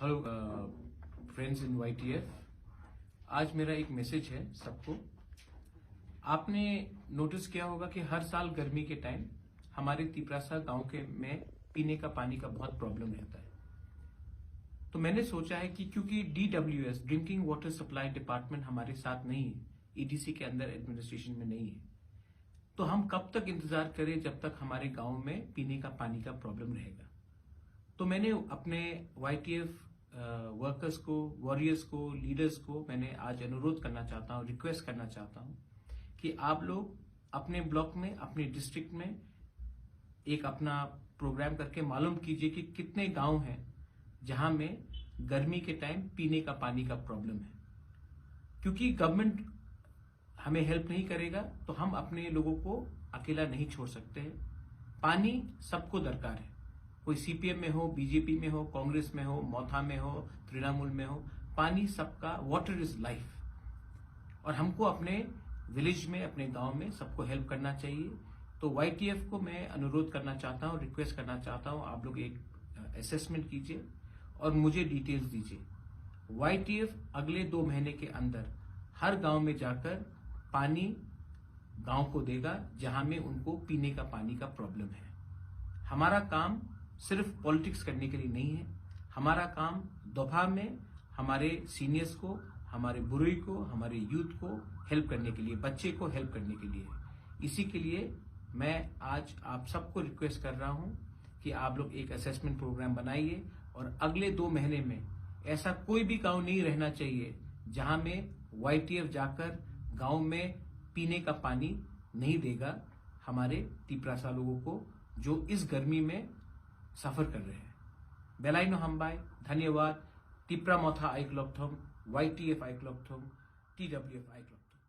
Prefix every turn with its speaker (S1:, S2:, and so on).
S1: Hello friends इन YTF। आज मेरा एक मैसेज है सबको। आपने नोटिस किया होगा कि हर साल गर्मी के टाइम हमारे तिपरासा गांव के में पीने का पानी का बहुत प्रॉब्लम रहता है। तो मैंने सोचा है कि क्योंकि DWS drinking water supply department हमारे साथ नहीं है, EDC के अंदर एडमिनिस्ट्रेशन में नहीं है, तो हम कब तक इंतजार करें जब तक हमारे गांव में पीने का पानी का प्रॉब्लम रहेगा। तो मैंने अपने YTF वर्कर्स को, वॉरियर्स को, लीडर्स को मैंने आज अनुरोध करना चाहता हूं, रिक्वेस्ट करना चाहता हूं कि आप लोग अपने ब्लॉक में, अपने डिस्ट्रिक्ट में एक अपना प्रोग्राम करके मालूम कीजिए कि कितने गांव हैं जहां में गर्मी के टाइम पीने का पानी का प्रॉब्लम है। क्योंकि गवर्नमेंट हमें हेल्प नहीं करेगा तो हम अपने लोगों को अकेला नहीं छोड़ सकते हैं। पानी सबको दरकार है, कोई CPM में हो, BJP में हो, कांग्रेस में हो, मौथा में हो, तृणमूल में हो, पानी सबका, वाटर इज लाइफ। और हमको अपने विलेज में, अपने गांव में सबको हेल्प करना चाहिए। तो YTF को मैं अनुरोध करना चाहता हूं, रिक्वेस्ट करना चाहता हूं, आप लोग एक असेसमेंट कीजिए और मुझे डिटेल्स दीजिए। YTF अगले 2 महीने के अंदर हर गांव में जाकर पानी गांव को देगा जहां में उनको पीने का पानी का प्रॉब्लम है। हमारा काम सिर्फ पॉलिटिक्स करने के लिए नहीं है, हमारा काम दोपहर में हमारे सीनियर्स को, हमारे बुजुर्ग को, हमारे यूथ को हेल्प करने के लिए, बच्चे को हेल्प करने के लिए। इसी के लिए मैं आज आप सबको रिक्वेस्ट कर रहा हूं कि आप लोग एक असेसमेंट प्रोग्राम बनाइए और अगले 2 महीने में ऐसा कोई भी गांव नहीं रहना चाहिए जहां में YTF जाकर गांव में पीने का पानी नहीं देगा हमारे तिपरासा लोगों को जो इस गर्मी में सफर कर रहे हैं। बेलाइनो हम्बाई, धन्यवाद। तिप्रा मोथा आइक्लोक्थम, YTF आइक्लोक्थम, TWF आइक्लोक्थम।